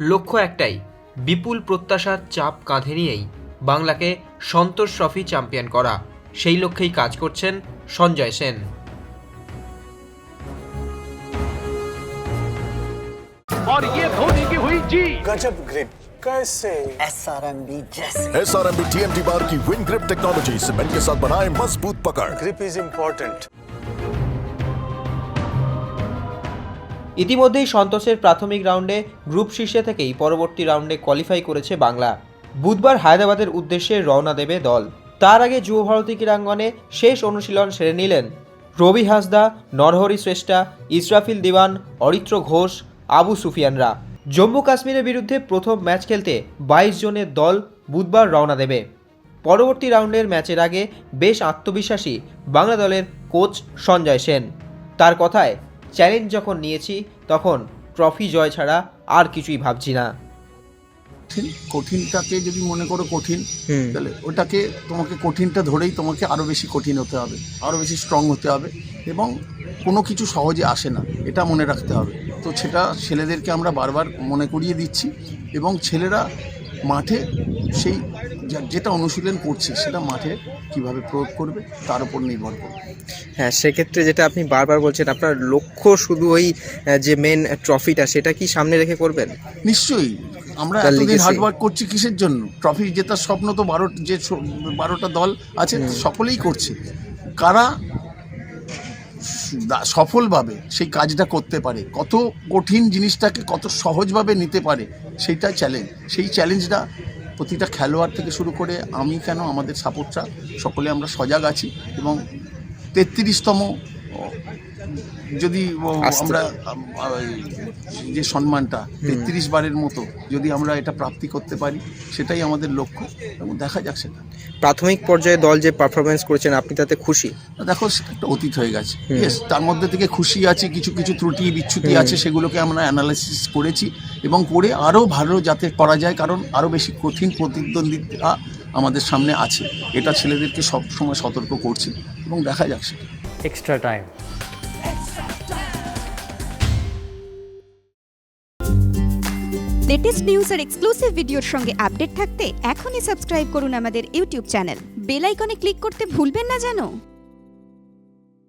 লক্ষ্য একটাই, বিপুল প্রত্যাশার চাপ কাঁধে নিয়েই বাংলাকে সন্তোষ ট্রফি চ্যাম্পিয়ন করা। সেই লক্ষ্যেই কাজ করছেন সঞ্জয় সেন। और ये धोनी की हुई जी। गजब ग्रिप कैसे SRMB जैसे SRMB TMT बार की विन ग्रिप टेक्नोलॉजी सीमेंट के साथ बनाए मजबूत पकड़। Grip is important. ইতিমধ্যেই সন্তোষের প্রাথমিক রাউন্ডে গ্রুপ শীর্ষে থেকেই পরবর্তী রাউন্ডে কোয়ালিফাই করেছে বাংলা। বুধবার হায়দ্রাবাদের উদ্দেশ্যে রওনা দেবে দল। তার আগে যুব ভারতী ক্রীড়াঙ্গনে শেষ অনুশীলন সেরে নিলেন রবি হাসদা, নরহরি শ্রেষ্ঠা, ইসরাফিল দিওয়ান, অরিত্র ঘোষ, আবু সুফিয়ানরা। জম্মু কাশ্মীরের বিরুদ্ধে প্রথম ম্যাচ খেলতে 22 জনের দল বুধবার রওনা দেবে। পরবর্তী রাউন্ডের ম্যাচের আগে বেশ আত্মবিশ্বাসী বাংলা দলের কোচ সঞ্জয় সেন। তার কথায়, চ্যালেঞ্জ যখন নিয়েছি তখন ট্রফি জয় ছাড়া আর কিছুই ভাবছি না। কঠিনটাকে যদি মনে করো কঠিন, তাহলে ওটাকে তোমাকে কঠিনটা ধরেই তোমাকে আরও বেশি কঠিন হতে হবে, আরও বেশি স্ট্রং হতে হবে, এবং কোনো কিছু সহজে আসে না, এটা মনে রাখতে হবে। তো সেটা ছেলেদেরকে আমরা বারবার মনে করিয়ে দিচ্ছি, এবং ছেলেরা মাঠে সেই যেটা অনুশীলন করছে সেটা মাঠে কিভাবে প্রয়োগ করবে তার উপর নির্ভর করবে। হ্যাঁ, সেক্ষেত্রে যেটা আপনি বারবার বলছেন, আপনার লক্ষ্য শুধু ওই যে মেন ট্রফিটা, সেটা কি সামনে রেখে করবেন? নিশ্চয়ই। আমরা এতদিন হার্ডওয়ার্ক করছি কিসের জন্য? ট্রফি জেতার স্বপ্ন তো 12টা দল আছে, সকলেই করছে। কারা সফলভাবে সেই কাজটা করতে পারে, কত কঠিন জিনিসটাকে কত সহজভাবে নিতে পারে, সেইটা চ্যালেঞ্জ। সেই চ্যালেঞ্জটা প্রতিটা খেলোয়াড় থেকে শুরু করে আমি কেন, আমাদের সাপোর্টরা সকলে আমরা সজাগ আছি, এবং 33তম যদি আমরা যে সম্মানটা 33 বারের মতো যদি আমরা এটা প্রাপ্তি করতে পারি, সেটাই আমাদের লক্ষ্য, এবং দেখা যাক সেটা। প্রাথমিক পর্যায়ে দল যে পারফরমেন্স করেছেন, আপনি তাতে খুশি? দেখো, সেটা একটা অতীত হয়ে গেছে। ইয়েস, তার মধ্যে থেকে খুশি আছি, কিছু কিছু ত্রুটি বিচ্যুতি আছে, সেগুলোকে আমরা অ্যানালাইসিস করেছি, এবং করে আরও ভালো যাতে করা যায়, কারণ আরও বেশি কঠিন প্রতিদ্বন্দ্বিতা আমাদের সামনে আছে। এটা ছেলেদেরকে সবসময় সতর্ক করছি, এবং দেখা যাক সেটা। Extra time. লেটেস্ট নিউজ আর এক্সক্লুসিভ ভিডিওর সঙ্গে আপডেট থাকতে এখনই সাবস্ক্রাইব করুন আমাদের ইউটিউব চ্যানেল। বেল আইকনে ক্লিক করতে ভুলবেন না যেন।